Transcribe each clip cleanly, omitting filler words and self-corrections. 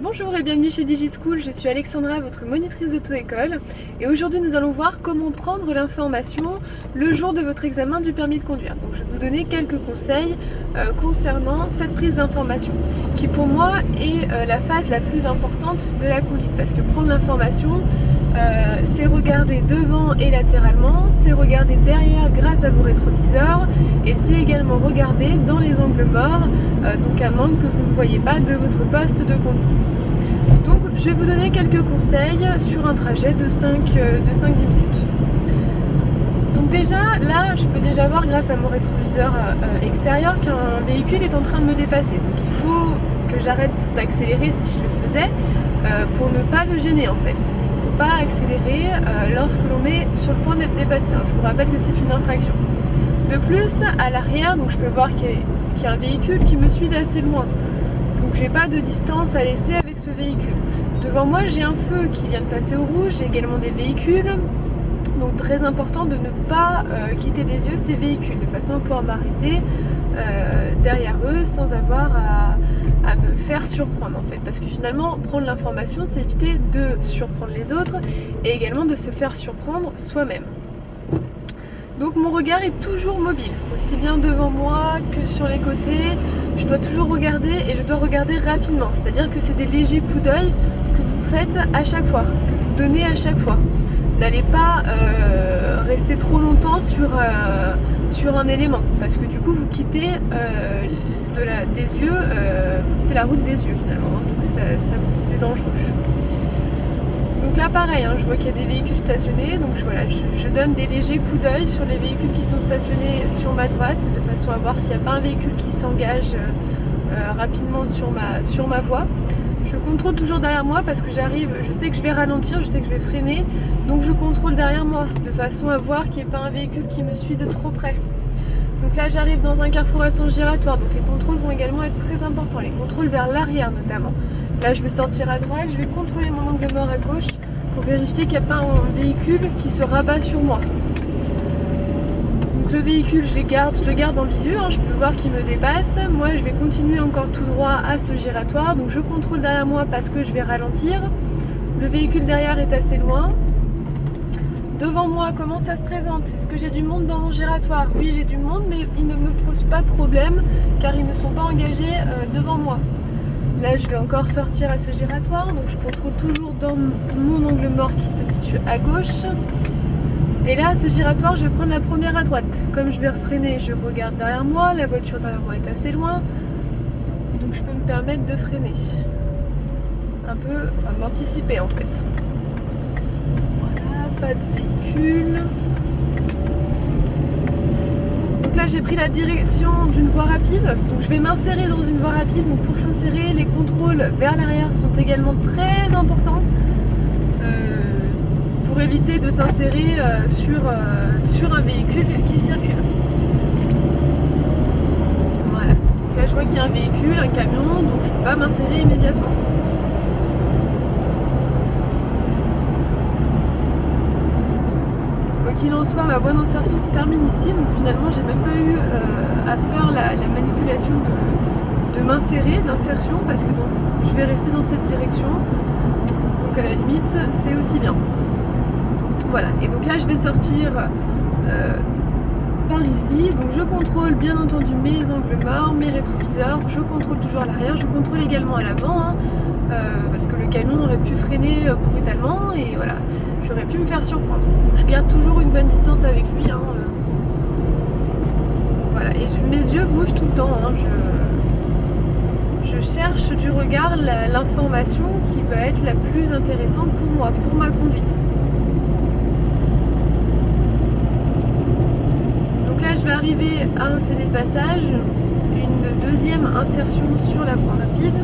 Bonjour et bienvenue chez DigiSchool, je suis Alexandra, votre monitrice d'auto-école et aujourd'hui nous allons voir comment prendre l'information le jour de votre examen du permis de conduire. Donc je vais vous donner quelques conseils concernant cette prise d'information qui pour moi est la phase la plus importante de la conduite parce que prendre l'information c'est regarder devant et latéralement, c'est regarder derrière grâce à vos rétroviseurs et c'est également regarder dans les angles morts, donc un angle que vous ne voyez pas de votre poste de conduite. Donc je vais vous donner quelques conseils sur un trajet de 5-10 minutes. Donc déjà là je peux déjà voir grâce à mon rétroviseur extérieur qu'un véhicule est en train de me dépasser. Donc il faut que j'arrête d'accélérer si je le faisais pour ne pas le gêner en fait. Il ne faut pas accélérer lorsque l'on est sur le point d'être dépassé. Alors, je vous rappelle que c'est une infraction. De plus, à l'arrière, donc je peux voir qu'il y a un véhicule qui me suit d'assez loin. Donc j'ai pas de distance à laisser avec ce véhicule. Devant moi, j'ai un feu qui vient de passer au rouge, j'ai également des véhicules. Donc très important de ne pas quitter des yeux ces véhicules, de façon à pouvoir m'arrêter derrière eux sans avoir à me faire surprendre en fait. Parce que finalement, prendre l'information, c'est éviter de surprendre les autres et également de se faire surprendre soi-même. Donc mon regard est toujours mobile, aussi bien devant moi que sur les côtés. Je dois toujours regarder et je dois regarder rapidement. C'est-à-dire que c'est des légers coups d'œil que vous faites à chaque fois, que vous donnez à chaque fois. N'allez pas rester trop longtemps sur un élément parce que du coup vous quittez des yeux, vous quittez la route des yeux finalement, donc c'est dangereux. Donc là pareil, je vois qu'il y a des véhicules stationnés, donc je donne des légers coups d'œil sur les véhicules qui sont stationnés sur ma droite de façon à voir s'il n'y a pas un véhicule qui s'engage rapidement sur ma voie. Je contrôle toujours derrière moi parce que j'arrive, je sais que je vais ralentir, je sais que je vais freiner, donc je contrôle derrière moi de façon à voir qu'il n'y ait pas un véhicule qui me suit de trop près. Donc là j'arrive dans un carrefour à sens giratoire, donc les contrôles vont également être très importants, les contrôles vers l'arrière notamment. Là je vais sortir à droite, je vais contrôler mon angle mort à gauche pour vérifier qu'il n'y a pas un véhicule qui se rabat sur moi. Le véhicule, je le garde en visu, je peux voir qu'il me dépasse. Moi, je vais continuer encore tout droit à ce giratoire. Donc, je contrôle derrière moi parce que je vais ralentir. Le véhicule derrière est assez loin. Devant moi, comment ça se présente? Est-ce que j'ai du monde dans mon giratoire? Oui, j'ai du monde, mais ils ne me posent pas de problème car ils ne sont pas engagés devant moi. Là, je vais encore sortir à ce giratoire. Donc, je contrôle toujours dans mon angle mort qui se situe à gauche. Et là, ce giratoire, je vais prendre la première à droite. Comme je vais freiner, je regarde derrière moi. La voiture derrière moi est assez loin. Donc je peux me permettre de freiner. Un peu, enfin m'anticiper en fait. Voilà, pas de véhicule. Donc là, j'ai pris la direction d'une voie rapide. Donc je vais m'insérer dans une voie rapide. Donc pour s'insérer, les contrôles vers l'arrière sont également très importants. Pour éviter de s'insérer sur un véhicule qui circule. Voilà. Donc là je vois qu'il y a un véhicule, un camion, donc je ne peux pas m'insérer immédiatement. Quoi qu'il en soit, ma voie d'insertion se termine ici, donc finalement j'ai même pas eu à faire la manipulation de m'insérer, d'insertion, parce que donc je vais rester dans cette direction. Donc à la limite, c'est aussi bien. Voilà, et donc là je vais sortir par ici, donc je contrôle bien entendu mes angles morts, mes rétroviseurs, je contrôle toujours à l'arrière, je contrôle également à l'avant, parce que le camion aurait pu freiner brutalement et voilà, j'aurais pu me faire surprendre. Donc je garde toujours une bonne distance avec lui, voilà, et mes yeux bougent tout le temps, je cherche du regard l'information qui va être la plus intéressante pour moi, pour ma conduite. Là je vais arriver à un CD de passage, une deuxième insertion sur la voie rapide.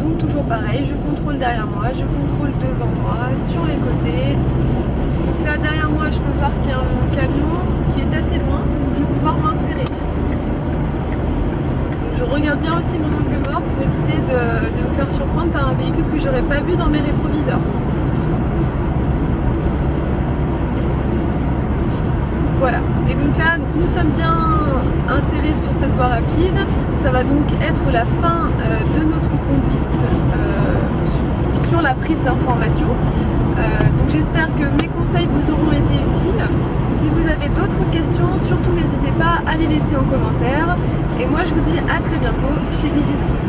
Donc toujours pareil, je contrôle derrière moi, je contrôle devant moi, sur les côtés. Donc là derrière moi je peux voir qu'il y a un camion qui est assez loin, donc je vais pouvoir m'insérer. Donc je regarde bien aussi mon angle mort pour éviter de me faire surprendre par un véhicule que j'aurais pas vu dans mes rétroviseurs. Voilà, et donc là nous sommes bien insérés sur cette voie rapide. Ça va donc être la fin de notre conduite sur la prise d'information. Donc j'espère que mes conseils vous auront été utiles. Si vous avez d'autres questions, surtout n'hésitez pas à les laisser en commentaire. Et moi je vous dis à très bientôt chez DigiSchool.